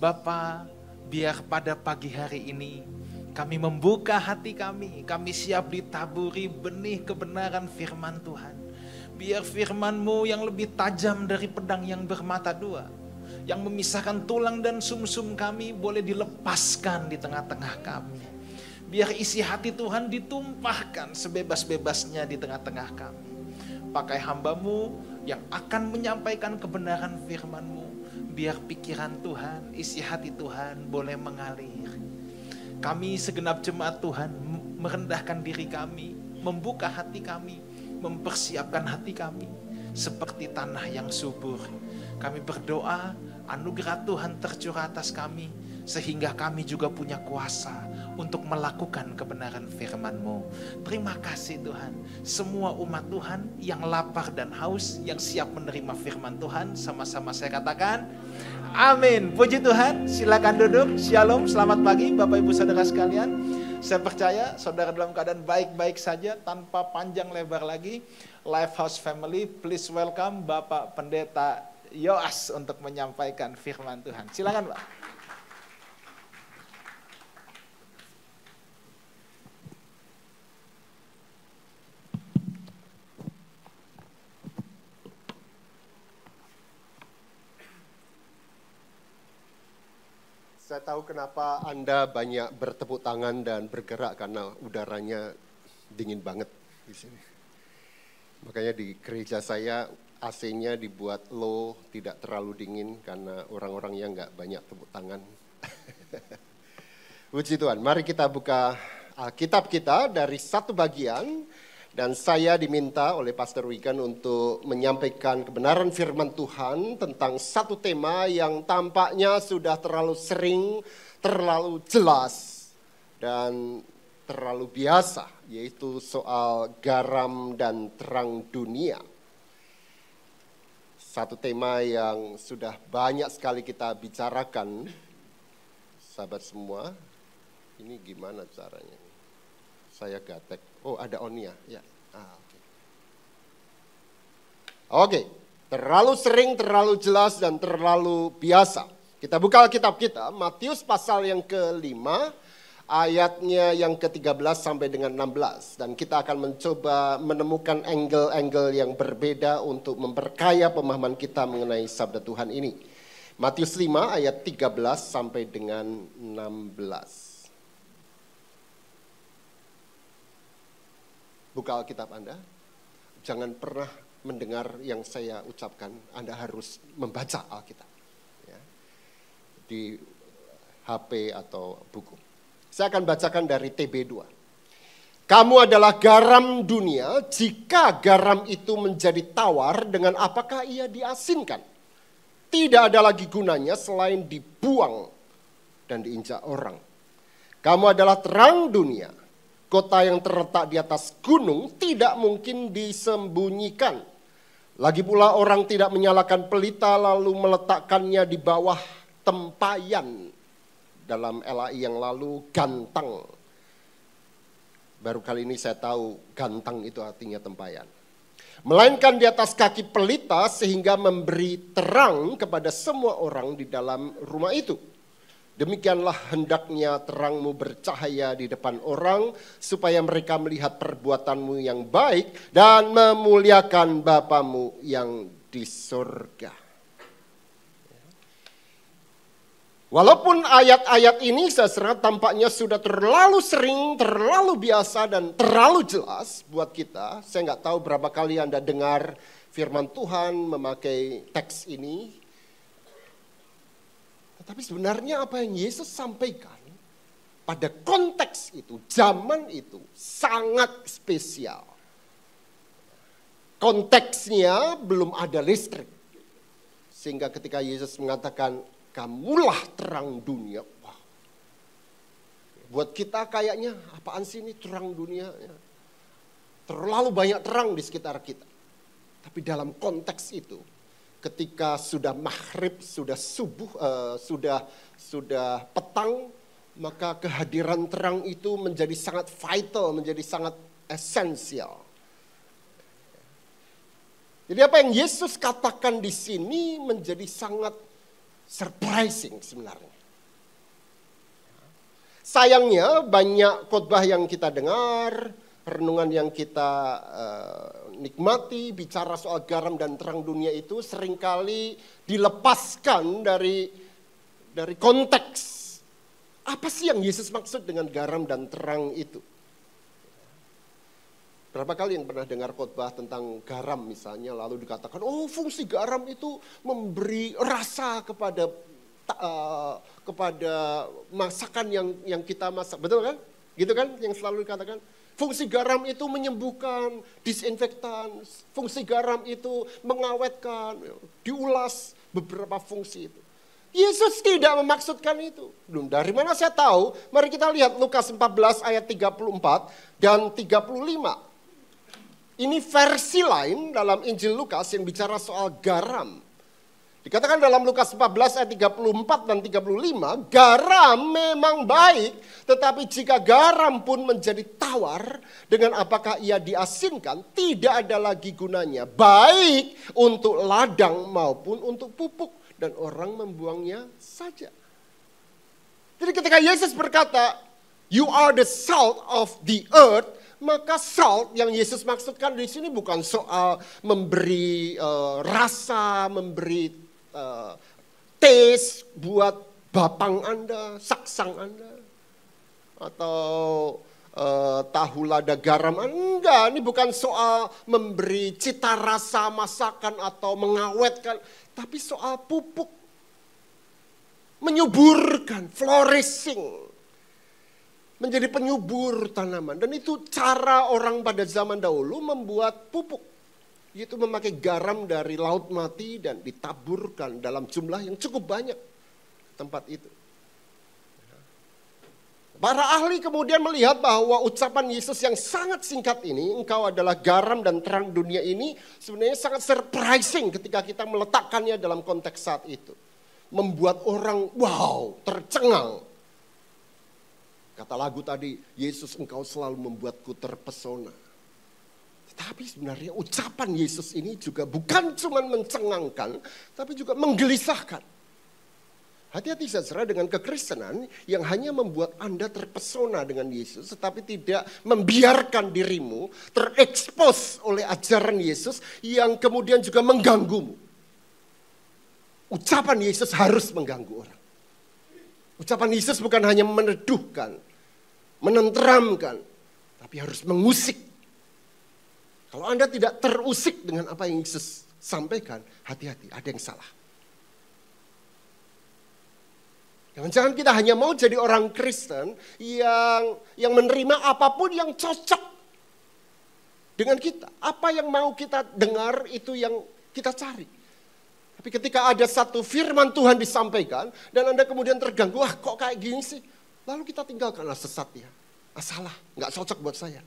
Bapa, biar pada pagi hari ini kami membuka hati kami siap ditaburi benih kebenaran firman Tuhan. Biar firman-Mu yang lebih tajam dari pedang yang bermata dua, yang memisahkan tulang dan sumsum kami boleh dilepaskan di tengah-tengah kami. Biar isi hati Tuhan ditumpahkan sebebas-bebasnya di tengah-tengah kami. Pakai hamba-Mu yang akan menyampaikan kebenaran firman-Mu. Biar pikiran Tuhan, isi hati Tuhan boleh mengalir. Kami segenap jemaat Tuhan merendahkan diri kami, membuka hati kami, mempersiapkan hati kami seperti tanah yang subur. Kami berdoa anugerah Tuhan tercurah atas kami, sehingga kami juga punya kuasa untuk melakukan kebenaran firman-Mu. Terima kasih Tuhan. Semua umat Tuhan yang lapar dan haus, yang siap menerima firman Tuhan, sama-sama saya katakan amin. Puji Tuhan. Silakan duduk. Shalom, selamat pagi Bapak Ibu Saudara sekalian. Saya percaya saudara dalam keadaan baik-baik saja, tanpa panjang lebar lagi. Lifehouse Family, please welcome Bapak Pendeta Yoas untuk menyampaikan firman Tuhan. Silakan Pak. Saya tahu kenapa Anda banyak bertepuk tangan dan bergerak karena udaranya dingin banget di sini. Makanya di gereja saya AC-nya dibuat low, tidak terlalu dingin karena orang-orang yang nggak banyak tepuk tangan. Puji Tuhan, mari kita buka Alkitab kita dari satu bagian. Dan saya diminta oleh Pastor Wigan untuk menyampaikan kebenaran firman Tuhan tentang satu tema yang tampaknya sudah terlalu sering, terlalu jelas, dan terlalu biasa, yaitu soal garam dan terang dunia. Satu tema yang sudah banyak sekali kita bicarakan, sahabat semua. Ini gimana caranya? Saya gatek. Oh, ada on-nya. Ya. Oke. Terlalu sering, terlalu jelas, dan terlalu biasa. Kita buka Alkitab kita, Matius pasal yang ke-5, ayatnya yang ke-13 sampai dengan 16. Dan kita akan mencoba menemukan angle-angle yang berbeda untuk memperkaya pemahaman kita mengenai sabda Tuhan ini. Matius 5 ayat 13 sampai dengan 16. Buka Alkitab Anda, jangan pernah mendengar yang saya ucapkan, Anda harus membaca Alkitab. Ya. Di HP atau buku. Saya akan bacakan dari TB2. Kamu adalah garam dunia, jika garam itu menjadi tawar, dengan apakah ia diasinkan? Tidak ada lagi gunanya selain dibuang dan diinjak orang. Kamu adalah terang dunia. Kota yang terletak di atas gunung tidak mungkin disembunyikan. Lagi pula orang tidak menyalakan pelita lalu meletakkannya di bawah tempayan. Dalam LAI yang lalu, gantang. Baru kali ini saya tahu gantang itu artinya tempayan. Melainkan di atas kaki pelita sehingga memberi terang kepada semua orang di dalam rumah itu. Demikianlah hendaknya terangmu bercahaya di depan orang, supaya mereka melihat perbuatanmu yang baik dan memuliakan Bapamu yang di surga. Walaupun ayat-ayat ini saya tampaknya sudah terlalu sering, terlalu biasa, dan terlalu jelas buat kita. Saya nggak tahu berapa kali Anda dengar firman Tuhan memakai teks ini. Tapi sebenarnya apa yang Yesus sampaikan pada konteks itu, zaman itu sangat spesial. Konteksnya belum ada listrik. Sehingga ketika Yesus mengatakan, kamulah terang dunia. Wah. Buat kita kayaknya, apaan sih ini terang dunia? Terlalu banyak terang di sekitar kita. Tapi dalam konteks itu, ketika sudah maghrib, sudah subuh, sudah petang, maka kehadiran terang itu menjadi sangat vital, menjadi sangat esensial. Jadi apa yang Yesus katakan di sini menjadi sangat surprising sebenarnya. Sayangnya banyak khotbah yang kita dengar, renungan yang kita nikmati, bicara soal garam dan terang dunia itu seringkali dilepaskan dari konteks. Apa sih yang Yesus maksud dengan garam dan terang itu? Berapa kali yang pernah dengar khotbah tentang garam misalnya, lalu dikatakan, oh fungsi garam itu memberi rasa kepada masakan yang kita masak. Betul kan? Gitu kan yang selalu dikatakan. Fungsi garam itu menyembuhkan, disinfektan. Fungsi garam itu mengawetkan, diulas beberapa fungsi itu. Yesus tidak memaksudkan itu. Dari mana saya tahu? Mari kita lihat Lukas 14 ayat 34 dan 35. Ini versi lain dalam Injil Lukas yang bicara soal garam. Dikatakan dalam Lukas 14 ayat 34 dan 35, garam memang baik, tetapi jika garam pun menjadi tawar, dengan apakah ia diasinkan, tidak ada lagi gunanya, baik untuk ladang maupun untuk pupuk, dan orang membuangnya saja. Jadi ketika Yesus berkata, you are the salt of the earth, maka salt yang Yesus maksudkan di sini bukan soal memberi rasa, memberi taste buat bapang Anda, saksang Anda, atau tahu lada garam. Enggak, ini bukan soal memberi cita rasa masakan atau mengawetkan, tapi soal pupuk, menyuburkan, flourishing, menjadi penyubur tanaman. Dan itu cara orang pada zaman dahulu membuat pupuk. Yaitu memakai garam dari laut mati dan ditaburkan dalam jumlah yang cukup banyak tempat itu. Para ahli kemudian melihat bahwa ucapan Yesus yang sangat singkat ini, engkau adalah garam dan terang dunia ini, sebenarnya sangat surprising ketika kita meletakkannya dalam konteks saat itu. Membuat orang wow, tercengang. Kata lagu tadi, Yesus engkau selalu membuatku terpesona. Tapi sebenarnya ucapan Yesus ini juga bukan cuma mencengangkan, tapi juga menggelisahkan. Hati-hati saudara dengan kekristenan yang hanya membuat Anda terpesona dengan Yesus, tetapi tidak membiarkan dirimu terekspos oleh ajaran Yesus yang kemudian juga mengganggumu. Ucapan Yesus harus mengganggu orang. Ucapan Yesus bukan hanya meneduhkan, menenteramkan, tapi harus mengusik. Kalau Anda tidak terusik dengan apa yang Yesus sampaikan, hati-hati, ada yang salah. Jangan-jangan kita hanya mau jadi orang Kristen yang menerima apapun yang cocok dengan kita. Apa yang mau kita dengar itu yang kita cari. Tapi ketika ada satu firman Tuhan disampaikan dan Anda kemudian terganggu, wah kok kayak gini sih? Lalu kita tinggalkanlah sesat ya. Salah, gak cocok buat saya.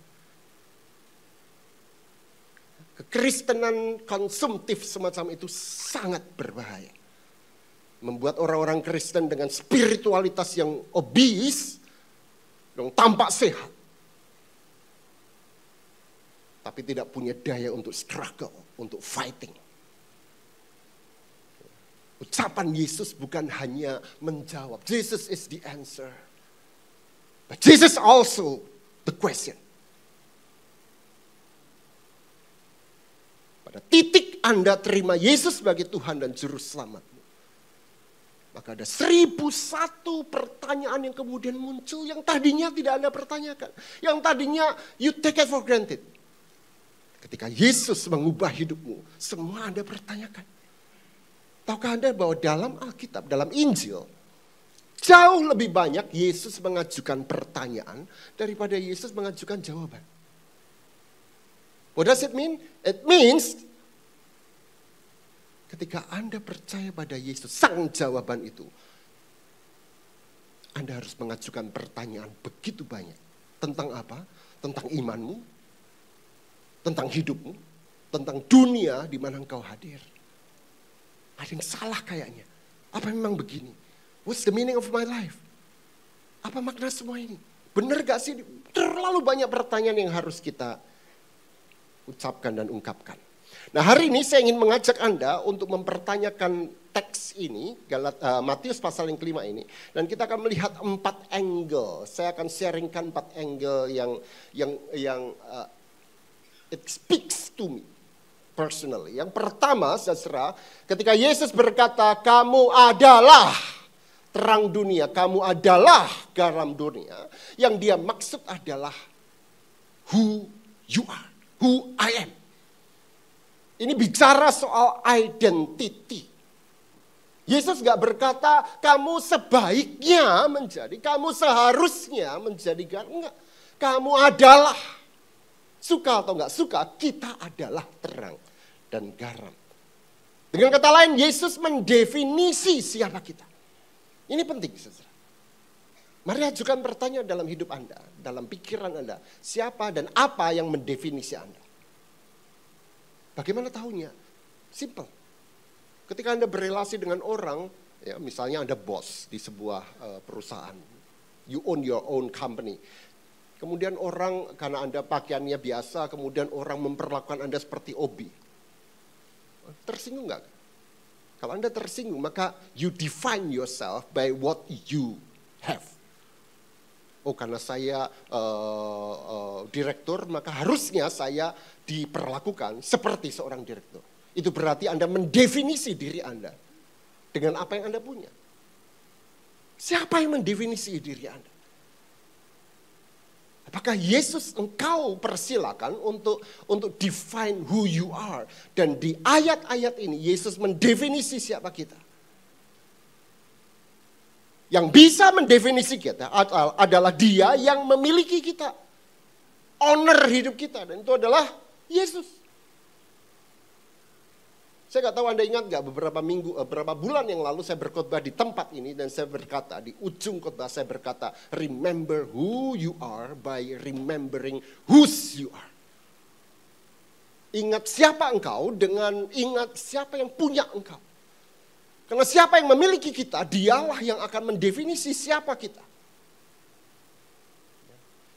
Kekristenan konsumtif semacam itu sangat berbahaya. Membuat orang-orang Kristen dengan spiritualitas yang obese, yang tampak sehat. Tapi tidak punya daya untuk struggle, untuk fighting. Ucapan Yesus bukan hanya menjawab. Jesus is the answer. But Jesus also the question. Pada titik Anda terima Yesus sebagai Tuhan dan Juru Selamatmu, maka ada 1001 pertanyaan yang kemudian muncul yang tadinya tidak Anda pertanyakan. Yang tadinya you take it for granted. Ketika Yesus mengubah hidupmu, semua Anda pertanyakan. Tahukah Anda bahwa dalam Alkitab, dalam Injil, jauh lebih banyak Yesus mengajukan pertanyaan daripada Yesus mengajukan jawaban. What does it mean? It means ketika Anda percaya pada Yesus, sang jawaban itu, Anda harus mengajukan pertanyaan begitu banyak. Tentang apa? Tentang imanmu, tentang hidupmu, tentang dunia di mana engkau hadir. Ada yang salah kayaknya. Apa memang begini? What's the meaning of my life? Apa makna semua ini? Benar gak sih? Terlalu banyak pertanyaan yang harus kita ucapkan dan ungkapkan. Nah, hari ini saya ingin mengajak Anda untuk mempertanyakan teks ini, Matius pasal yang kelima ini. Dan kita akan melihat 4 angle. Saya akan sharingkan 4 angle yang it speaks to me personally. Yang pertama, saudara, ketika Yesus berkata, kamu adalah terang dunia, kamu adalah garam dunia. Yang dia maksud adalah who you are, who I am. Ini bicara soal identity. Yesus gak berkata kamu sebaiknya menjadi, kamu seharusnya menjadi garam. Enggak. Kamu adalah, suka atau gak suka, kita adalah terang dan garam. Dengan kata lain, Yesus mendefinisi siapa kita. Ini penting, saudara. Mari ajukan pertanyaan dalam hidup Anda, dalam pikiran Anda. Siapa dan apa yang mendefinisi Anda? Bagaimana tahunya? Simple. Ketika Anda berrelasi dengan orang, ya, misalnya Anda bos di sebuah perusahaan. You own your own company. Kemudian orang, karena Anda pakaiannya biasa, kemudian orang memperlakukan Anda seperti obi. Tersinggung nggak? Kalau Anda tersinggung, maka you define yourself by what you have. Oh, karena saya direktur, maka harusnya saya diperlakukan seperti seorang direktur. Itu berarti Anda mendefinisi diri Anda dengan apa yang Anda punya. Siapa yang mendefinisi diri Anda? Apakah Yesus engkau persilakan untuk define who you are? Dan di ayat-ayat ini Yesus mendefinisi siapa kita. Yang bisa mendefinisi kita adalah Dia yang memiliki kita. Owner hidup kita. Dan itu adalah Yesus. Saya gak tahu Anda ingat gak beberapa bulan yang lalu saya berkhotbah di tempat ini. Dan saya berkata, di ujung khotbah saya berkata, remember who you are by remembering whose you are. Ingat siapa engkau dengan ingat siapa yang punya engkau. Karena siapa yang memiliki kita, dialah yang akan mendefinisi siapa kita.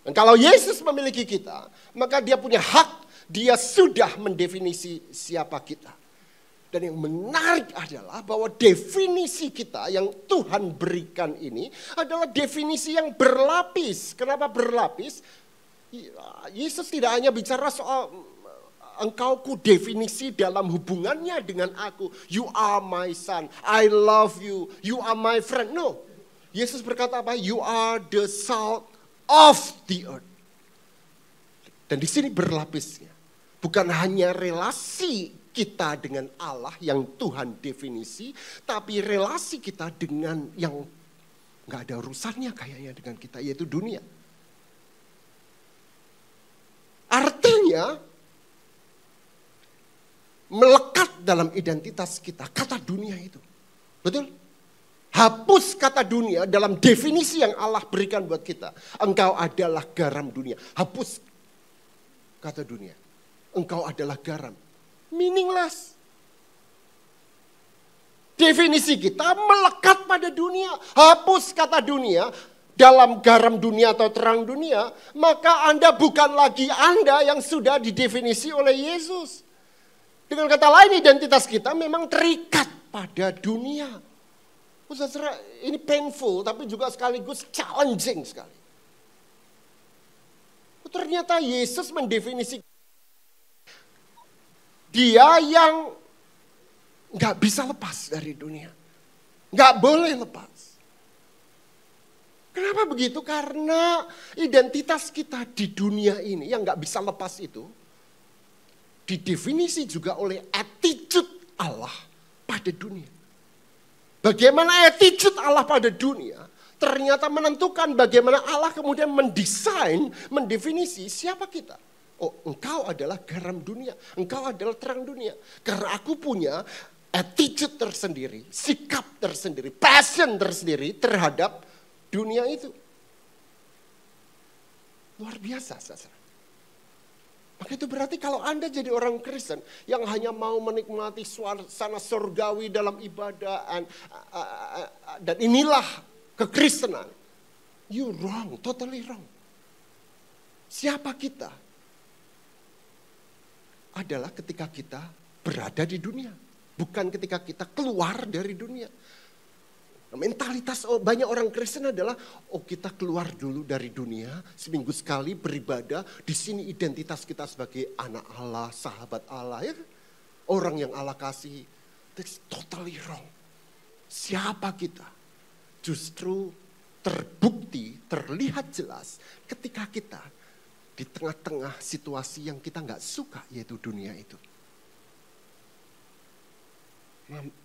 Dan kalau Yesus memiliki kita, maka dia punya hak, dia sudah mendefinisi siapa kita. Dan yang menarik adalah bahwa definisi kita yang Tuhan berikan ini adalah definisi yang berlapis. Kenapa berlapis? Yesus tidak hanya bicara soal engkau ku definisi dalam hubungannya dengan aku. You are my son, I love you, you are my friend. No, Yesus berkata apa? You are the salt of the earth. Dan di sini berlapisnya. Bukan hanya relasi kita dengan Allah yang Tuhan definisi, tapi relasi kita dengan yang gak ada urusannya kayaknya dengan kita, yaitu dunia. Artinya, melekat dalam identitas kita kata dunia itu. Betul? Hapus kata dunia dalam definisi yang Allah berikan buat kita. Engkau adalah garam dunia. Hapus kata dunia. Engkau adalah garam. Meaningless. Definisi kita melekat pada dunia. Hapus kata dunia dalam garam dunia atau terang dunia. Maka Anda bukan lagi Anda yang sudah didefinisi oleh Yesus. Dengan kata lain, identitas kita memang terikat pada dunia. Saudara, ini painful tapi juga sekaligus challenging sekali. Ternyata Yesus mendefinisi Dia yang gak bisa lepas dari dunia. Gak boleh lepas. Kenapa begitu? Karena identitas kita di dunia ini yang gak bisa lepas itu didefinisi juga oleh attitude Allah pada dunia. Bagaimana attitude Allah pada dunia ternyata menentukan bagaimana Allah kemudian mendesain, mendefinisi siapa kita. Oh, engkau adalah garam dunia, engkau adalah terang dunia. Karena aku punya attitude tersendiri, sikap tersendiri, passion tersendiri terhadap dunia itu. Luar biasa, saudara. Maka itu berarti kalau Anda jadi orang Kristen yang hanya mau menikmati suasana surgawi dalam ibadah dan inilah kekristenan, you wrong, totally wrong. Siapa kita? adalah ketika kita berada di dunia. Bukan ketika kita keluar dari dunia. Mentalitas banyak orang Kristen adalah, kita keluar dulu dari dunia, seminggu sekali beribadah, di sini identitas kita sebagai anak Allah, sahabat Allah, ya, orang yang Allah kasih. That's totally wrong. Siapa kita? Justru terbukti, terlihat jelas ketika kita di tengah-tengah situasi yang kita nggak suka, yaitu dunia itu.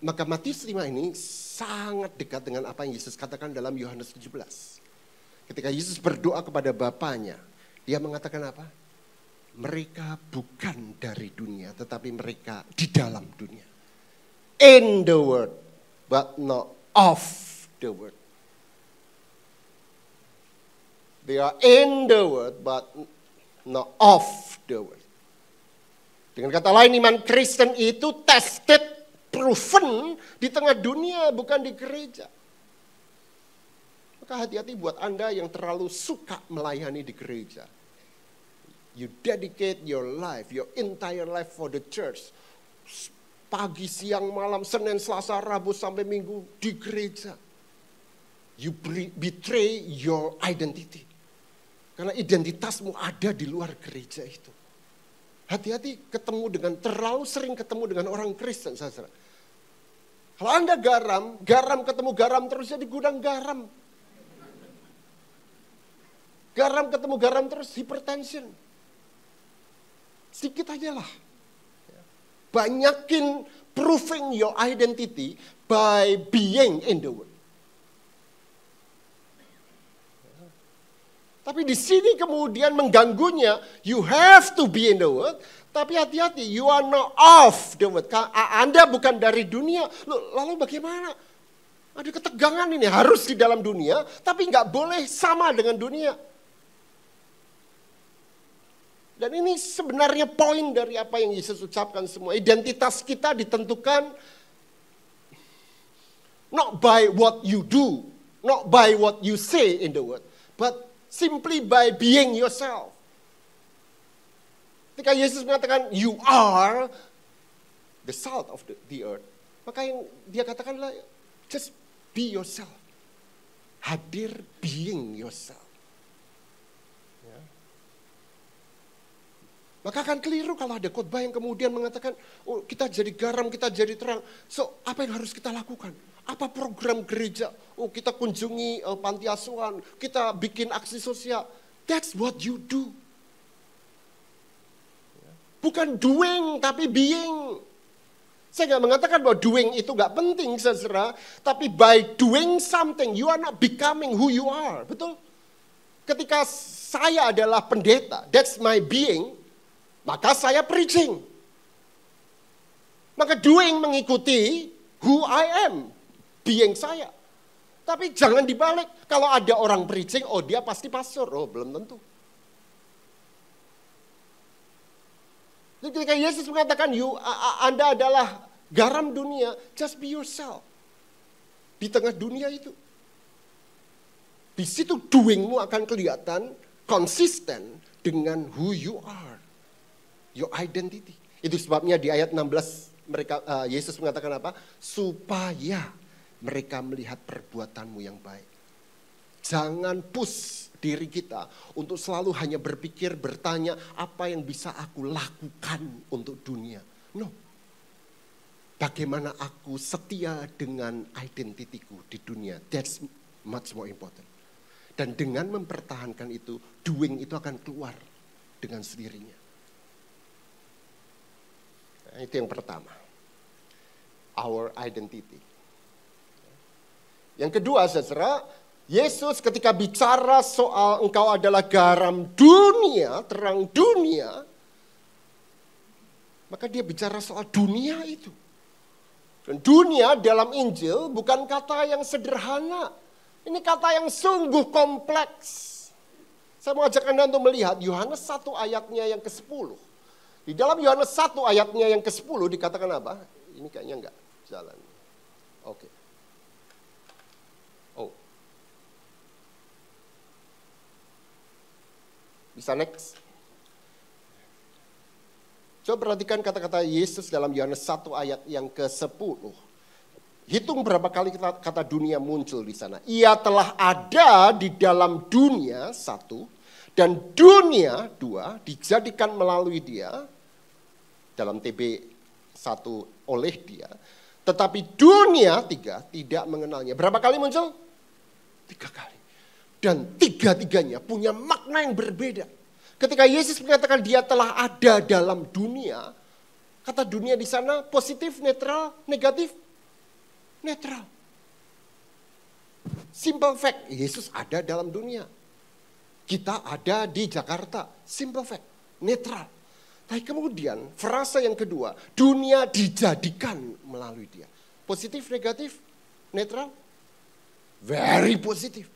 Maka Matius 5 ini sangat dekat dengan apa yang Yesus katakan dalam Yohanes 17. Ketika Yesus berdoa kepada Bapanya, dia mengatakan apa? Mereka bukan dari dunia, tetapi mereka di dalam dunia. In the world, but not of the world. They are in the world, but not of the world. Dengan kata lain, iman Kristen itu tested, proven di tengah dunia, bukan di gereja. Maka hati-hati buat Anda yang terlalu suka melayani di gereja. You dedicate your life, your entire life for the church. Pagi, siang, malam, Senin, Selasa, Rabu, sampai Minggu di gereja. You betray your identity. Karena identitasmu ada di luar gereja itu. Hati-hati terlalu sering ketemu dengan orang Kristen, saudara. Kalau Anda garam ketemu garam terus jadi gudang garam. Garam ketemu garam terus hypertension. Sedikit aja lah. Banyakin proving your identity by being in the world. Tapi di sini kemudian mengganggunya, you have to be in the world, tapi hati-hati, you are not of the world. Anda bukan dari dunia. Lalu bagaimana? Ada ketegangan ini, harus di dalam dunia, tapi nggak boleh sama dengan dunia. Dan ini sebenarnya poin dari apa yang Yesus ucapkan semua. Identitas kita ditentukan not by what you do, not by what you say in the world, but simply by being yourself. Ketika Yesus mengatakan, you are the salt of the earth. Maka yang dia katakan adalah, just be yourself. Hadir being yourself. Ya. Maka akan keliru kalau ada khotbah yang kemudian mengatakan, kita jadi garam, kita jadi terang. So, apa yang harus kita lakukan? Apa program gereja? Kita kunjungi panti asuhan, kita bikin aksi sosial. That's what you do. Bukan doing, tapi being. Saya nggak mengatakan bahwa doing itu nggak penting, saudara. Tapi by doing something, you are not becoming who you are. Betul? Ketika saya adalah pendeta, that's my being, maka saya preaching. Maka doing mengikuti who I am. Being saya. Tapi jangan dibalik. Kalau ada orang preaching, dia pasti pastor. Belum tentu. Jadi ketika Yesus mengatakan, Anda adalah garam dunia, just be yourself. Di tengah dunia itu. Di situ doingmu akan kelihatan konsisten dengan who you are. Your identity. Itu sebabnya di ayat 16, Yesus mengatakan apa? Supaya mereka melihat perbuatanmu yang baik. Jangan push diri kita untuk selalu hanya berpikir, bertanya, apa yang bisa aku lakukan untuk dunia. No. Bagaimana aku setia dengan identitiku di dunia. That's much more important. Dan dengan mempertahankan itu, doing itu akan keluar dengan sendirinya. Nah, itu yang pertama. Our identity. Yang kedua, saudara, Yesus ketika bicara soal engkau adalah garam dunia, terang dunia, maka dia bicara soal dunia itu. Dan dunia dalam Injil bukan kata yang sederhana. Ini kata yang sungguh kompleks. Saya mau ajak Anda untuk melihat Yohanes 1 ayatnya yang ke-10. Di dalam Yohanes 1 ayatnya yang ke-10 dikatakan apa? Ini kayaknya enggak jalan. Oke. Bisa next. Coba perhatikan kata-kata Yesus dalam Yohanes 1 ayat yang ke-10. Hitung berapa kali kata dunia muncul di sana. Ia telah ada di dalam dunia, 1, dan dunia, 2, dijadikan melalui dia, dalam TB 1 oleh dia. Tetapi dunia, 3, tidak mengenalnya. Berapa kali muncul? 3 kali. Dan 3-tiganya punya makna yang berbeda. Ketika Yesus mengatakan dia telah ada dalam dunia, kata dunia di sana positif, netral, negatif, netral. Simple fact, Yesus ada dalam dunia. Kita ada di Jakarta, simple fact, netral. Tapi kemudian frasa yang kedua, dunia dijadikan melalui dia. Positif, negatif, netral, very positif.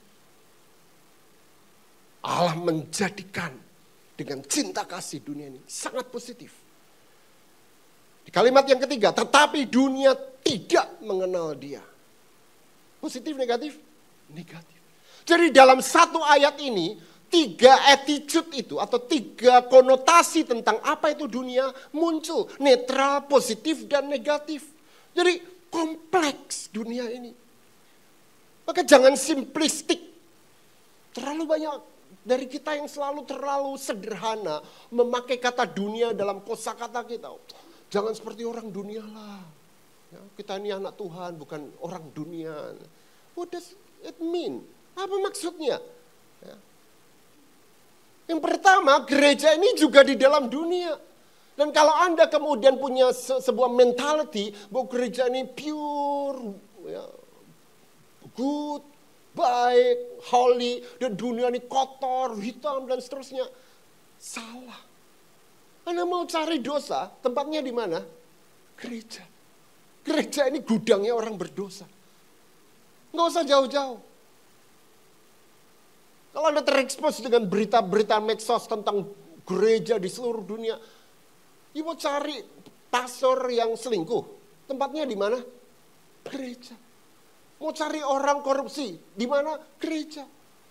Allah menjadikan dengan cinta kasih dunia ini sangat positif. Di kalimat yang ketiga, tetapi dunia tidak mengenal dia. Positif, negatif? Negatif. Jadi dalam satu ayat ini, 3 attitude itu atau 3 konotasi tentang apa itu dunia muncul. Netral, positif, dan negatif. Jadi kompleks dunia ini. Maka jangan simplistik. Terlalu banyak dari kita yang selalu terlalu sederhana memakai kata dunia dalam kosakata kita. Jangan seperti orang dunia lah. Ya, kita ini anak Tuhan, bukan orang dunia. What does it mean? Apa maksudnya? Ya. Yang pertama, gereja ini juga di dalam dunia. Dan kalau Anda kemudian punya sebuah mentality bahwa gereja ini pure, ya, good, baik, holy, dan dunia ini kotor, hitam, dan seterusnya. Salah. Anda mau cari dosa, tempatnya di mana? Gereja. Gereja ini gudangnya orang berdosa. Nggak usah jauh-jauh. Kalau Anda terekspos dengan berita-berita medsos tentang gereja di seluruh dunia, you mau cari pastor yang selingkuh, tempatnya di mana? Gereja. Mau cari orang korupsi, di mana? Gereja.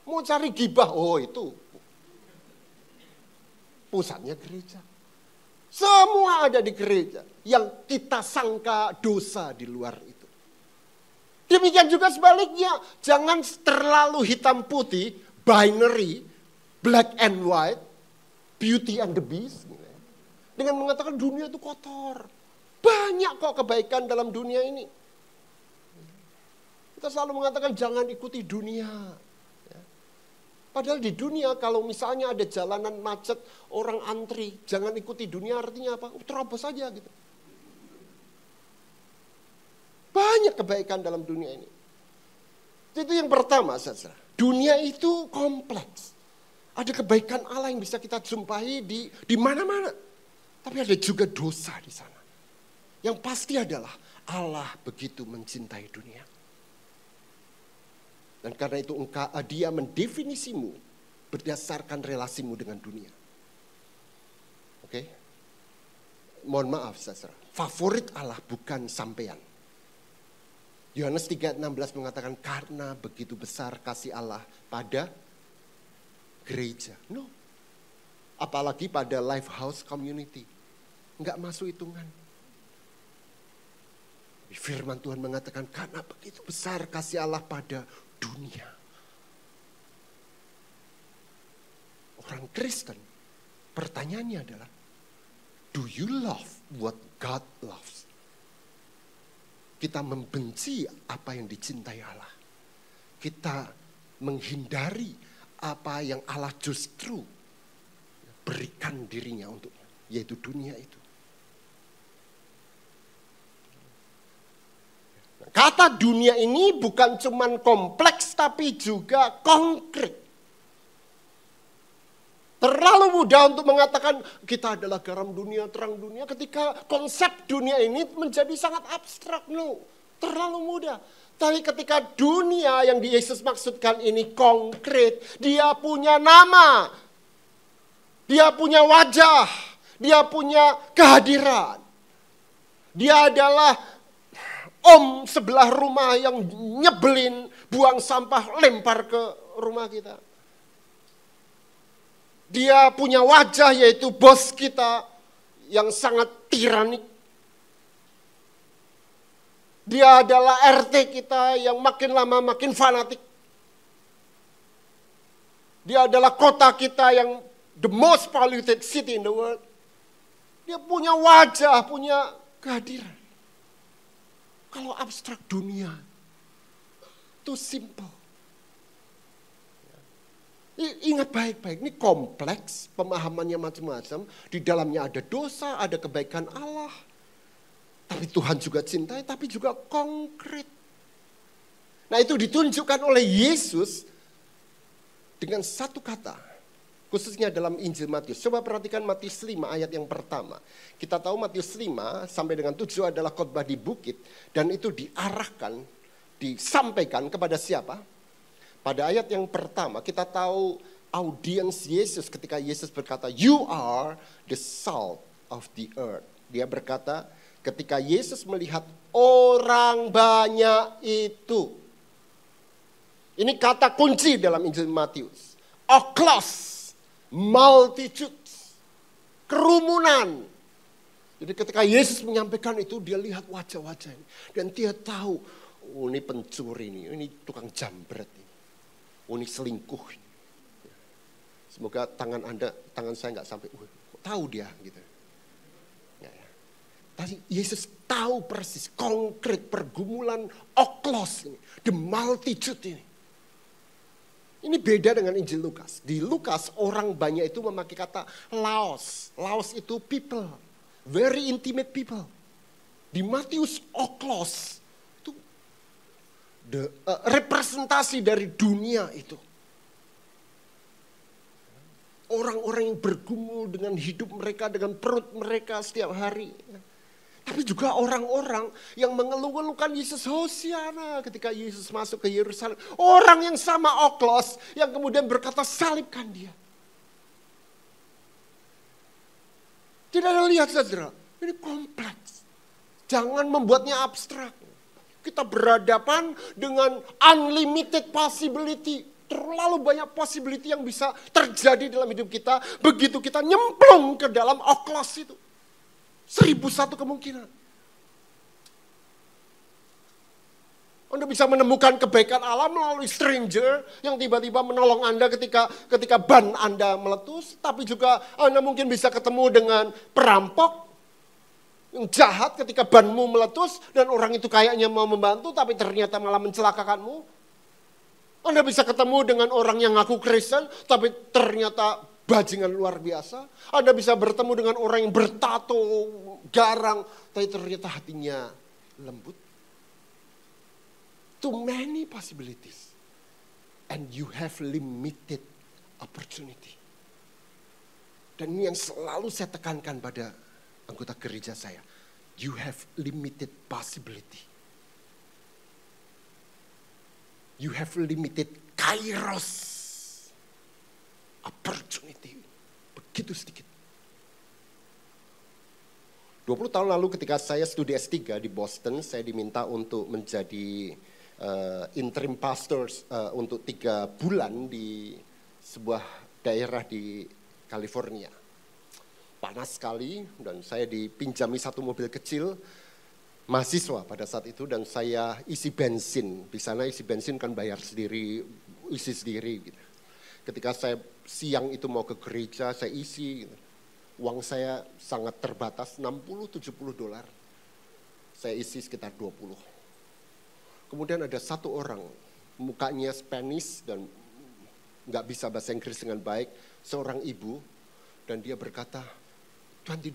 Mau cari gibah, oh itu pusatnya gereja. Semua ada di gereja. Yang kita sangka dosa di luar itu. Demikian juga sebaliknya. Jangan terlalu hitam putih, binary, black and white, beauty and the beast. Dengan mengatakan dunia itu kotor. Banyak kok kebaikan dalam dunia ini. Kita selalu mengatakan jangan ikuti dunia. Padahal di dunia kalau misalnya ada jalanan macet, orang antri, jangan ikuti dunia artinya apa? Terobos saja gitu. Banyak kebaikan dalam dunia ini. Itu yang pertama, saudara. Dunia itu kompleks. Ada kebaikan Allah yang bisa kita jumpai di mana-mana. Tapi ada juga dosa di sana. Yang pasti adalah Allah begitu mencintai dunia. Dan karena itu dia mendefinisimu berdasarkan relasimu dengan dunia. Oke? Mohon maaf, saudara. Favorit Allah bukan sampean. Yohanes 3:16 mengatakan karena begitu besar kasih Allah pada gereja. No. Apalagi pada Lifehouse Community. Enggak masuk hitungan. Firman Tuhan mengatakan karena begitu besar kasih Allah pada dunia. Orang Kristen, pertanyaannya adalah, do you love what God loves? Kita membenci apa yang dicintai Allah. Kita menghindari apa yang Allah justru berikan dirinya untuknya, yaitu dunia itu. Kata dunia ini bukan cuman kompleks tapi juga konkret. Terlalu mudah untuk mengatakan kita adalah garam dunia, terang dunia ketika konsep dunia ini menjadi sangat abstrak. No, terlalu mudah. Tapi ketika dunia yang Yesus maksudkan ini konkret, dia punya nama, dia punya wajah, dia punya kehadiran. Dia adalah om sebelah rumah yang nyebelin, buang sampah, lempar ke rumah kita. Dia punya wajah yaitu bos kita yang sangat tiranik. Dia adalah RT kita yang makin lama makin fanatik. Dia adalah kota kita yang the most polluted city in the world. Dia punya wajah, punya kehadiran. Kalau abstrak dunia, itu simple. Ingat baik-baik, ini kompleks, pemahamannya macam-macam. Di dalamnya ada dosa, ada kebaikan Allah. Tapi Tuhan juga cintai, tapi juga konkret. Nah itu ditunjukkan oleh Yesus dengan satu kata. Khususnya dalam Injil Matius. Coba perhatikan Matius 5 ayat yang pertama. Kita tahu Matius 5 sampai dengan 7 adalah khotbah di bukit. Dan itu diarahkan, disampaikan kepada siapa? Pada ayat yang pertama kita tahu audiens Yesus ketika Yesus berkata, "You are the salt of the earth." Dia berkata ketika Yesus melihat orang banyak itu. Ini kata kunci dalam Injil Matius. Oklos, multitudes, kerumunan. Jadi ketika Yesus menyampaikan itu dia lihat wajah-wajah ini. Dan dia tahu, oh ini pencuri ini tukang jambret ini. Oh ini selingkuh. Semoga tangan saya nggak sampai, tahu dia gitu. Ya. Tapi Yesus tahu persis, konkret pergumulan oklos ini, the multitude ini. Ini beda dengan Injil Lukas. Di Lukas orang banyak itu memakai kata laos. Laos itu people, very intimate people. Di Matius oklos. Representasi dari dunia itu. Orang-orang yang bergumul dengan hidup mereka, dengan perut mereka setiap hari. Tapi juga orang-orang yang mengeluh-elukan Yesus Hosiana ketika Yesus masuk ke Yerusalem. Orang yang sama oklos yang kemudian berkata salibkan dia. Tidak ada lihat saudara, ini kompleks. Jangan membuatnya abstrak. Kita berhadapan dengan unlimited possibility. Terlalu banyak possibility yang bisa terjadi dalam hidup kita. Begitu kita nyemplung ke dalam oklos itu. 1001 kemungkinan. Anda bisa menemukan kebaikan Allah melalui stranger yang tiba-tiba menolong Anda ketika ban Anda meletus. Tapi juga Anda mungkin bisa ketemu dengan perampok yang jahat ketika banmu meletus dan orang itu kayaknya mau membantu tapi ternyata malah mencelakakanmu. Anda bisa ketemu dengan orang yang ngaku Kristen tapi ternyata bajingan luar biasa. Anda bisa bertemu dengan orang yang bertato, garang, tapi ternyata hatinya lembut. Too many possibilities. And you have limited opportunity. Dan ini yang selalu saya tekankan pada anggota gereja saya. You have limited possibility. You have limited kairos. Opportunity. Begitu sedikit. 20 tahun lalu ketika saya studi S3 di Boston, saya diminta untuk menjadi interim pastor untuk 3 bulan di sebuah daerah di California. Panas sekali dan saya dipinjami satu mobil kecil mahasiswa pada saat itu dan saya isi bensin. Di sana isi bensin kan bayar sendiri, isi sendiri gitu. Ketika saya siang itu mau ke gereja, saya isi gitu. Uang saya sangat terbatas, $60-70. Saya isi sekitar 20. Kemudian ada satu orang, mukanya Spanish dan nggak bisa bahasa Inggris dengan baik, seorang ibu, dan dia berkata, $20.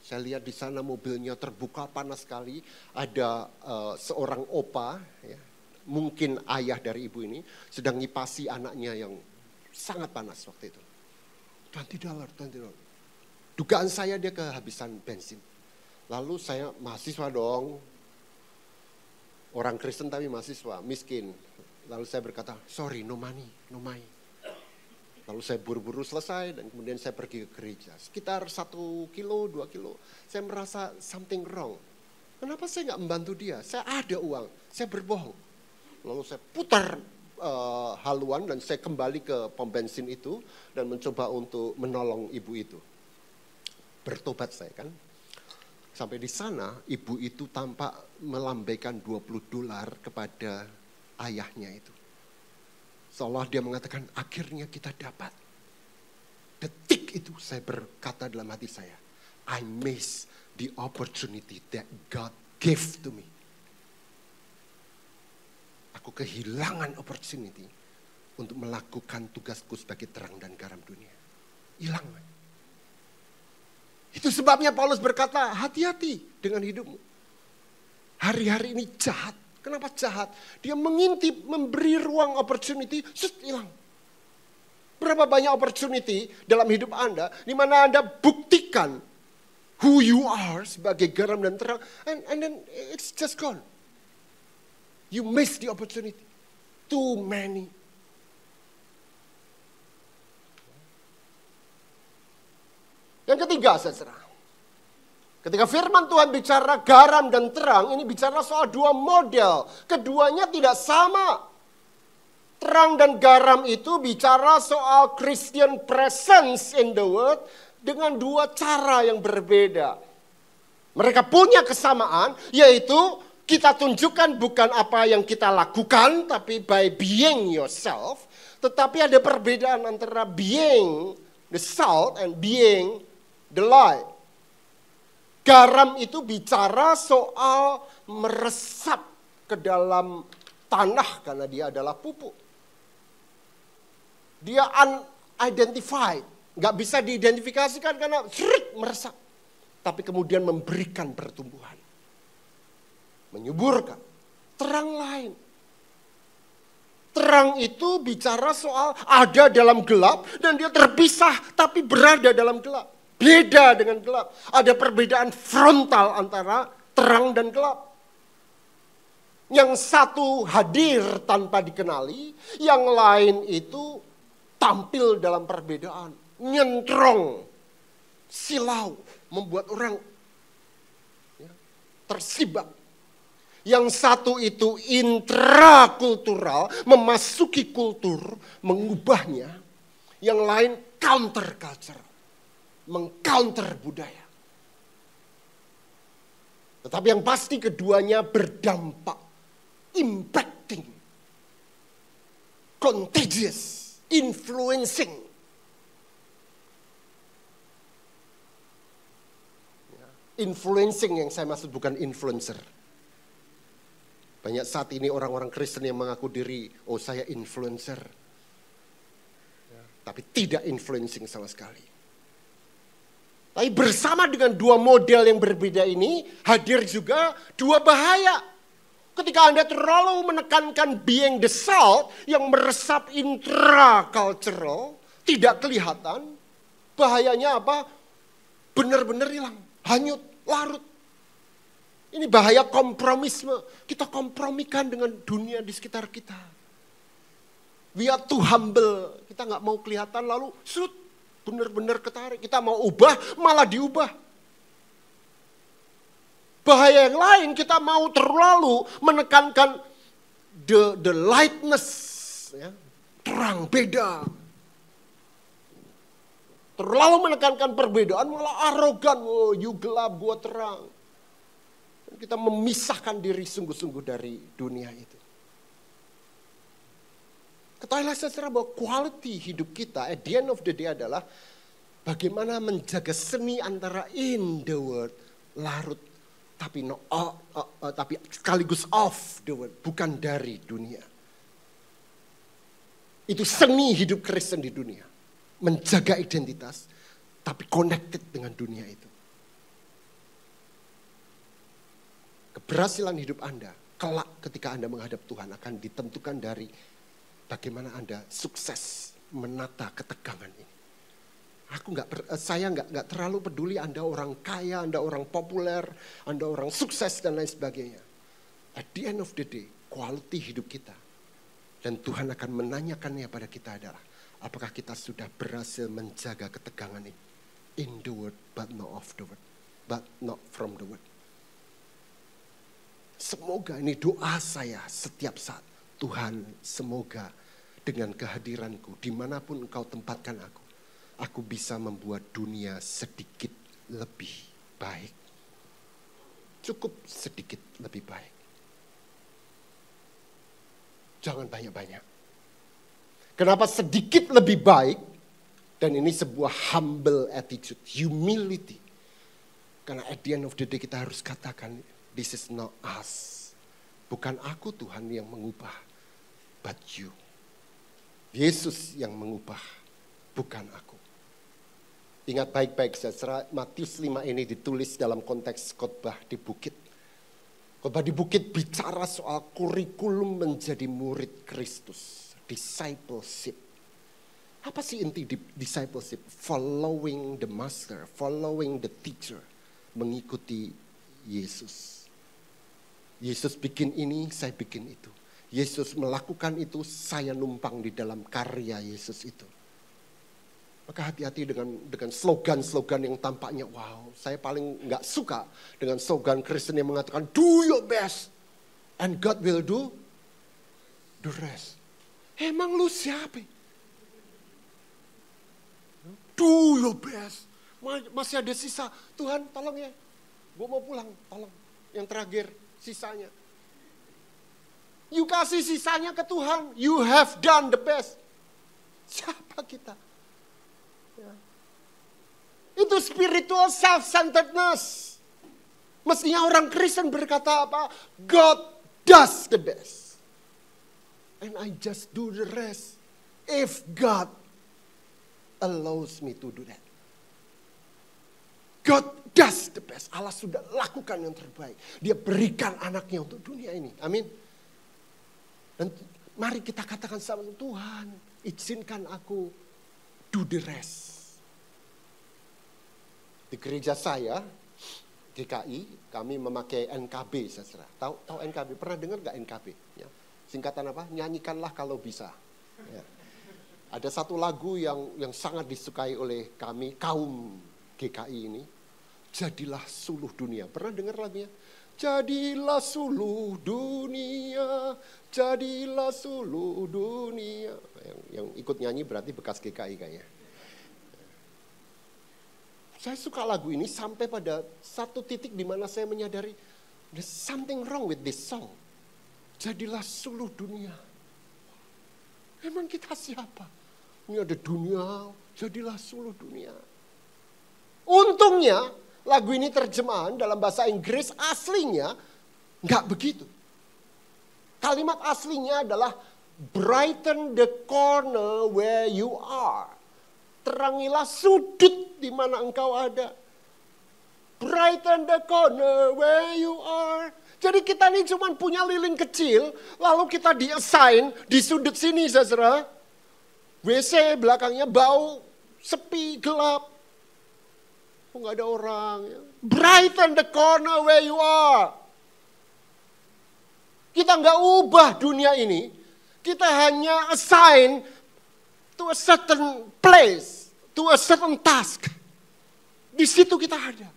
Saya lihat di sana mobilnya terbuka panas sekali, ada seorang opa, ya, mungkin ayah dari ibu ini, sedang ngipasi anaknya yang sangat panas waktu itu. $20. Dugaan saya dia kehabisan bensin. Lalu saya mahasiswa dong, orang Kristen tapi mahasiswa, miskin. Lalu saya berkata, sorry, no money. Lalu saya buru-buru selesai dan kemudian saya pergi ke gereja. Sekitar 1 kilo, 2 kilo, saya merasa something wrong. Kenapa saya nggak membantu dia? Saya ada uang, saya berbohong. Lalu saya putar haluan dan saya kembali ke pom bensin itu dan mencoba untuk menolong ibu itu. bertobat saya kan. Sampai di sana ibu itu tampak melambaikan $20 kepada ayahnya itu. Seolah dia mengatakan akhirnya kita dapat. Detik itu saya berkata dalam hati saya, I miss the opportunity that God gave to me. Aku kehilangan opportunity untuk melakukan tugasku sebagai terang dan garam dunia. Hilang. Itu sebabnya Paulus berkata, hati-hati dengan hidupmu. Hari-hari ini jahat. Kenapa jahat? Dia mengintip, memberi ruang opportunity, hilang. Berapa banyak opportunity dalam hidup Anda, di mana Anda buktikan who you are sebagai garam dan terang, and then it's just gone. You miss the opportunity. Too many. Yang ketiga, saudara. Ketika firman Tuhan bicara garam dan terang, ini bicara soal dua model. Keduanya tidak sama. Terang dan garam itu bicara soal Christian presence in the world dengan dua cara yang berbeda. Mereka punya kesamaan, yaitu kita tunjukkan bukan apa yang kita lakukan, tapi by being yourself. Tetapi ada perbedaan antara being the salt and being the light. Garam itu bicara soal meresap ke dalam tanah karena dia adalah pupuk. Dia unidentified, nggak bisa diidentifikasikan karena meresap. Tapi kemudian memberikan pertumbuhan, menyuburkan. Terang lain. Terang itu bicara soal ada dalam gelap dan dia terpisah tapi berada dalam gelap. Beda dengan gelap. Ada perbedaan frontal antara terang dan gelap. Yang satu hadir tanpa dikenali, yang lain itu tampil dalam perbedaan. Nyentrong, silau, membuat orang tersibak. Yang satu itu intrakultural, memasuki kultur, mengubahnya. Yang lain counterculture, mengcounter budaya. Tetapi yang pasti keduanya berdampak, impacting, contagious, influencing. Influencing yang saya maksud bukan influencer. Banyak saat ini orang-orang Kristen yang mengaku diri, oh saya influencer. Tapi tidak influencing sama sekali. Tapi bersama dengan dua model yang berbeda ini, hadir juga dua bahaya. Ketika Anda terlalu menekankan being the salt yang meresap intracultural, tidak kelihatan, bahayanya apa? Benar-benar hilang, hanyut, larut. Ini bahaya kompromisme. Kita kompromikan dengan dunia di sekitar kita. We are too humble. Kita nggak mau kelihatan lalu benar-benar ketarik. Kita mau ubah malah diubah. Bahaya yang lain kita mau terlalu menekankan the lightness, ya, terang beda. Terlalu menekankan perbedaan malah arogan. Oh, you gelap, gua terang. Kita memisahkan diri sungguh-sungguh dari dunia itu. Ketahuilah saudara bahwa quality hidup kita at the end of the day adalah bagaimana menjaga seni antara in the world, larut, tapi tapi sekaligus of the world, bukan dari dunia. Itu seni hidup Kristen di dunia. Menjaga identitas, tapi connected dengan dunia itu. Keberhasilan hidup Anda, kelak ketika Anda menghadap Tuhan akan ditentukan dari bagaimana Anda sukses menata ketegangan ini. Saya nggak terlalu peduli Anda orang kaya, Anda orang populer, Anda orang sukses dan lain sebagainya. At the end of the day, quality hidup kita dan Tuhan akan menanyakannya pada kita adalah apakah kita sudah berhasil menjaga ketegangan ini in the word but not of the word, but not from the word. Semoga ini doa saya setiap saat. Tuhan, semoga dengan kehadiranku dimanapun engkau tempatkan aku bisa membuat dunia sedikit lebih baik. Cukup sedikit lebih baik. Jangan banyak-banyak. Kenapa sedikit lebih baik? Dan ini sebuah humble attitude, humility. Karena at the end of the day kita harus katakan, this is not us. Bukan aku Tuhan yang mengubah, but you. Yesus yang mengubah, bukan aku. Ingat baik-baik, saudara, Matius 5 ini ditulis dalam konteks khotbah di bukit. Khotbah di bukit bicara soal kurikulum menjadi murid Kristus, discipleship. Apa sih inti discipleship? Following the master, following the teacher, mengikuti Yesus. Yesus bikin ini, saya bikin itu. Yesus melakukan itu, saya numpang di dalam karya Yesus itu. Maka hati-hati dengan slogan-slogan yang tampaknya, wow, saya paling nggak suka dengan slogan Kristen yang mengatakan, do your best, and God will do the rest. Emang lu siapa? Do your best. Masih ada sisa. Tuhan tolong ya. Gue mau pulang. Tolong. Yang terakhir sisanya. You kasih sisanya ke Tuhan. You have done the best. Siapa kita? Ya. Itu spiritual self-centeredness. Mestinya orang Kristen berkata apa? God does the best. And I just do the rest. If God allows me to do that. God does the best. Allah sudah lakukan yang terbaik. Dia berikan anaknya untuk dunia ini. Amin. Dan mari kita katakan sama Tuhan, izinkan aku do the rest. Di gereja saya, GKI, kami memakai NKB, saudara. Tahu NKB? Pernah dengar nggak NKB? Ya. Singkatan apa? Nyanyikanlah kalau bisa. Ya. Ada satu lagu yang sangat disukai oleh kami, kaum GKI ini. Jadilah suluh dunia. Pernah dengar lagunya? Jadilah suluh dunia, jadilah suluh dunia. Yang ikut nyanyi berarti bekas GKI kayaknya. Saya suka lagu ini sampai pada satu titik di mana saya menyadari there's something wrong with this song. Jadilah suluh dunia. Emang kita siapa? Ini ada dunia, jadilah suluh dunia. Untungnya lagu ini terjemahan dalam bahasa Inggris aslinya nggak begitu. Kalimat aslinya adalah brighten the corner where you are. Terangilah sudut di mana engkau ada. Brighten the corner where you are. Jadi kita ini cuma punya lilin kecil, lalu kita di-assign di sudut sini, saudara. WC belakangnya bau, sepi, gelap. Oh, nggak ada orang. Brighten the corner where you are. Kita nggak ubah dunia ini. Kita hanya assign to a certain place, to a certain task. Di situ kita ada.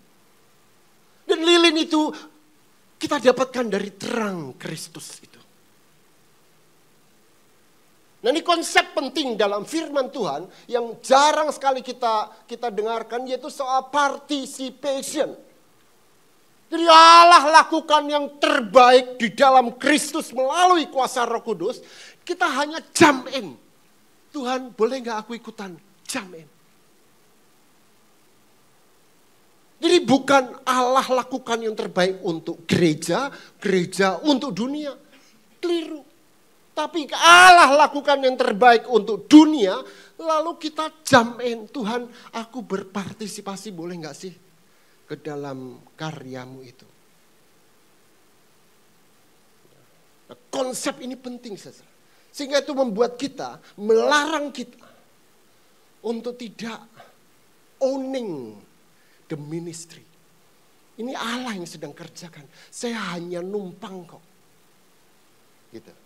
Dan lilin itu kita dapatkan dari terang Kristus itu. Nah, ini konsep penting dalam firman Tuhan yang jarang sekali kita dengarkan, yaitu soal participation. Jadi Allah lakukan yang terbaik di dalam Kristus melalui kuasa Roh Kudus. Kita hanya jump in. Tuhan, boleh gak aku ikutan? Jump in. Jadi bukan Allah lakukan yang terbaik untuk gereja untuk dunia. Keliru. Tapi Allah lakukan yang terbaik untuk dunia, lalu kita jump in. Tuhan, aku berpartisipasi boleh gak sih ke dalam karyamu itu? Nah, konsep ini penting, saudara. Sehingga itu membuat kita, melarang kita untuk tidak owning the ministry. Ini Allah yang sedang kerjakan. Saya hanya numpang kok. Gitu.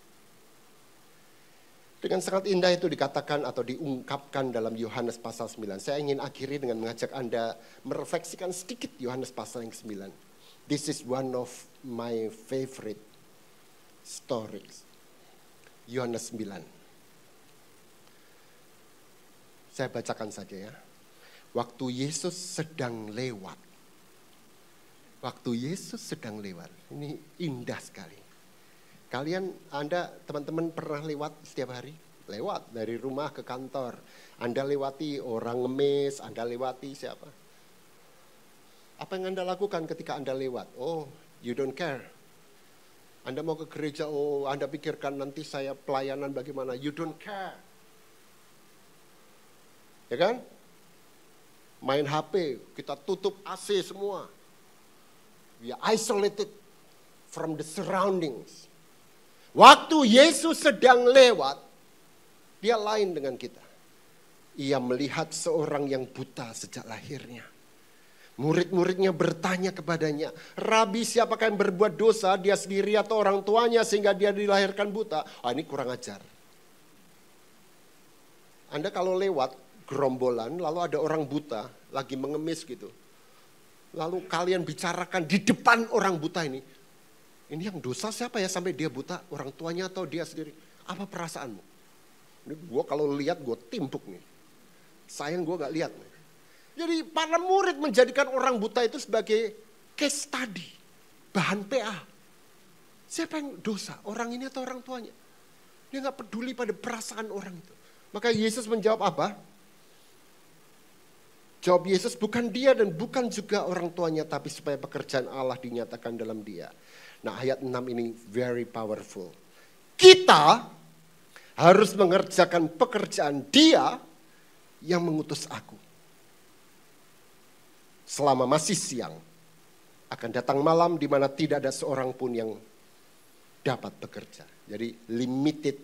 Dengan sangat indah itu dikatakan atau diungkapkan dalam Yohanes pasal 9. Saya ingin akhiri dengan mengajak Anda merefleksikan sedikit Yohanes pasal yang 9. This is one of my favorite stories. Yohanes 9. Saya bacakan saja ya. Waktu Yesus sedang lewat. Waktu Yesus sedang lewat. Ini indah sekali. Anda teman-teman pernah lewat setiap hari? Lewat dari rumah ke kantor. Anda lewati orang ngemis, Anda lewati siapa? Apa yang Anda lakukan ketika Anda lewat? Oh, you don't care. Anda mau ke gereja, oh Anda pikirkan nanti saya pelayanan bagaimana. You don't care. Ya kan? Main HP, kita tutup AC semua. We are isolated from the surroundings. Waktu Yesus sedang lewat, dia lain dengan kita. Ia melihat seorang yang buta sejak lahirnya. Murid-muridnya bertanya kepadanya, Rabi, siapakah yang berbuat dosa, dia sendiri atau orang tuanya sehingga dia dilahirkan buta? Ini kurang ajar. Anda kalau lewat gerombolan, lalu ada orang buta, lagi mengemis gitu. Lalu kalian bicarakan di depan orang buta ini yang dosa siapa ya sampai dia buta, orang tuanya atau dia sendiri? Apa perasaanmu? Ini gue kalau lihat gue timpuk nih. Sayang gue gak lihat nih. Jadi para murid menjadikan orang buta itu sebagai case study, bahan PA. Siapa yang dosa, orang ini atau orang tuanya? Dia gak peduli pada perasaan orang itu. Maka Yesus menjawab apa? Jawab Yesus, bukan dia dan bukan juga orang tuanya, tapi supaya pekerjaan Allah dinyatakan dalam dia. Nah ayat 6 ini very powerful. Kita harus mengerjakan pekerjaan dia yang mengutus aku. Selama masih siang, akan datang malam di mana tidak ada seorang pun yang dapat bekerja. Jadi limited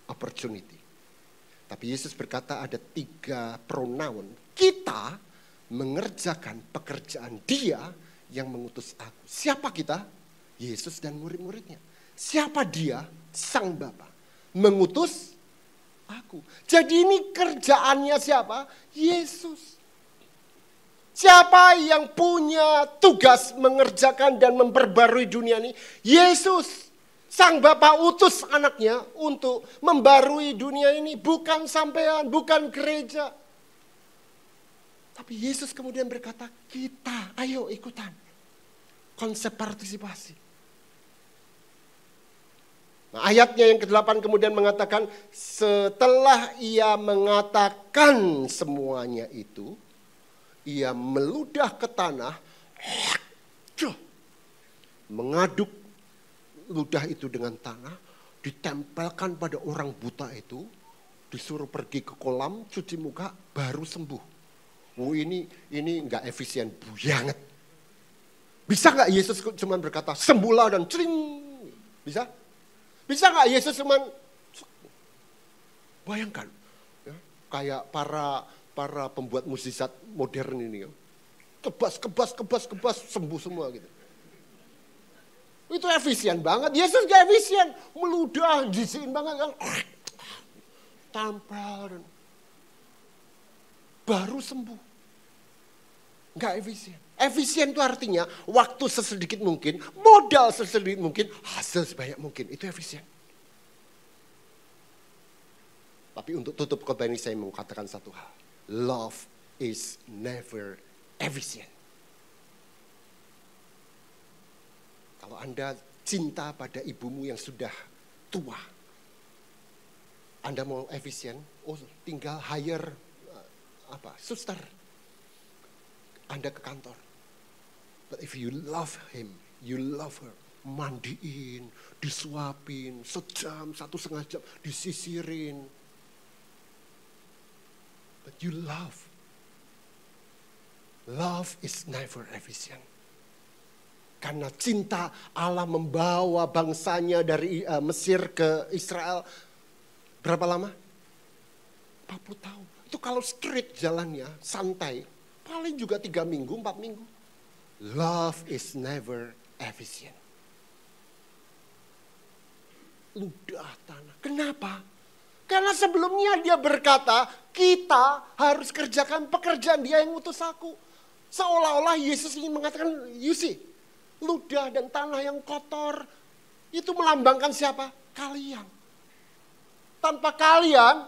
opportunity. Tapi Yesus berkata ada 3 pronoun. Kita mengerjakan pekerjaan dia yang mengutus aku. Siapa kita? Yesus dan murid-muridnya. Siapa dia? Sang Bapa. Mengutus aku. Jadi ini kerjaannya siapa? Yesus. Siapa yang punya tugas mengerjakan dan memperbarui dunia ini? Yesus. Sang Bapa utus anaknya untuk membarui dunia ini. Bukan sampean, bukan gereja. Tapi Yesus kemudian berkata, kita ayo ikutan. Konsep partisipasi. Nah, ayatnya yang ke-8 kemudian mengatakan, setelah ia mengatakan semuanya itu, ia meludah ke tanah, mengaduk ludah itu dengan tanah, ditempelkan pada orang buta itu, disuruh pergi ke kolam, cuci muka, baru sembuh. Ini nggak efisien, banget. Bisa nggak Yesus cuma berkata sembuhlah dan cering? Bisa? Bisa nggak Yesus cuma bayangkan, ya, kayak para pembuat mukjizat modern ini, ya. Kebas, sembuh semua gitu. Itu efisien banget. Yesus nggak efisien, meludah, jisiin banget kan, tampil dan baru sembuh. Enggak efisien. Efisien itu artinya waktu sesedikit mungkin, modal sesedikit mungkin, hasil sebanyak mungkin. Itu efisien. Tapi untuk tutup khotbah ini saya mau katakan satu hal. Love is never efficient. Kalau Anda cinta pada ibumu yang sudah tua, Anda mau efisien, tinggal hire suster. Anda ke kantor. But if you love him, you love her, mandiin, disuapin, sejam, 1,5 jam, disisirin. But you love. Love is never efficient. Karena cinta Allah membawa bangsanya dari Mesir ke Israel. Berapa lama? 40 tahun. Itu kalau straight jalannya, santai. Paling juga 3 minggu, 4 minggu. Love is never efficient. Ludah tanah. Kenapa? Karena sebelumnya dia berkata, kita harus kerjakan pekerjaan dia yang utus aku. Seolah-olah Yesus ingin mengatakan, you see, ludah dan tanah yang kotor, itu melambangkan siapa? Kalian. Tanpa kalian,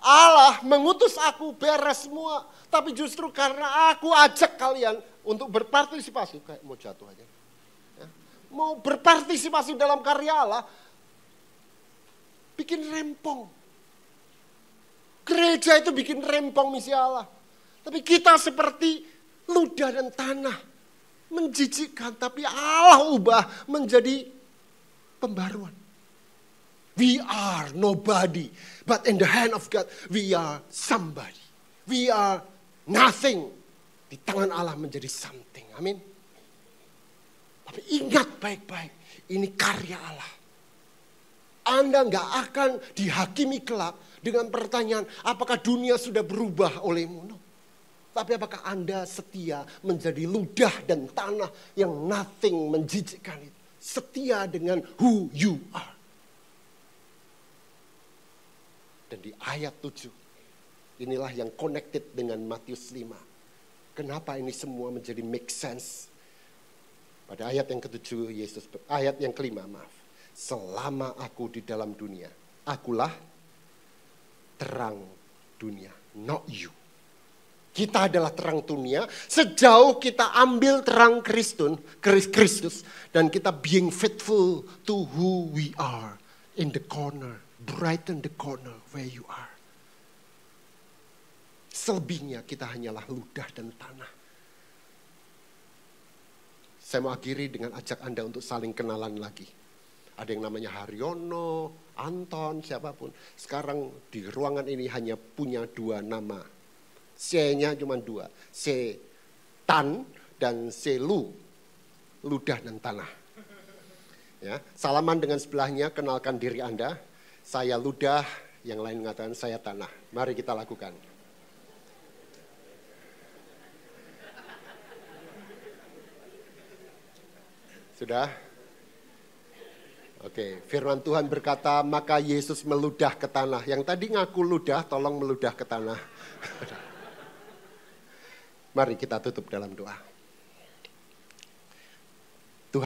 Allah mengutus aku beres semua. Tapi justru karena aku ajak kalian untuk berpartisipasi. Kayak mau jatuh aja. Ya. Mau berpartisipasi dalam karya Allah. Bikin rempong. Gereja itu bikin rempong misi Allah. Tapi kita seperti ludah dan tanah. Menjijikkan, tapi Allah ubah menjadi pembaruan. We are nobody, but in the hand of God, we are somebody. We are nothing. Di tangan Allah menjadi something. Amin. Tapi ingat baik-baik, ini karya Allah. Anda nggak akan dihakimi kelak dengan pertanyaan, apakah dunia sudah berubah olehmu? No. Tapi apakah Anda setia menjadi ludah dan tanah yang nothing menjijikkan itu? Setia dengan who you are. Dan di ayat 7, inilah yang connected dengan Matius 5. Kenapa ini semua menjadi make sense? Pada ayat yang ke-7, ayat yang kelima, maaf. Selama aku di dalam dunia, akulah terang dunia, not you. Kita adalah terang dunia, sejauh kita ambil terang Kristus, dan kita being faithful to who we are in the corner, brighten the corner where you are. Selebihnya kita hanyalah ludah dan tanah. Saya mau akhiri dengan ajak Anda untuk saling kenalan lagi. Ada yang namanya Haryono, Anton, siapapun. Sekarang di ruangan ini hanya punya 2 nama. C-nya cuma 2. C-tan dan C-lu. Ludah dan tanah. Ya, salaman dengan sebelahnya, kenalkan diri Anda. Saya ludah, yang lain mengatakan saya tanah. Mari kita lakukan. Sudah? Oke, firman Tuhan berkata, maka Yesus meludah ke tanah. Yang tadi ngaku ludah, tolong meludah ke tanah. Mari kita tutup dalam doa.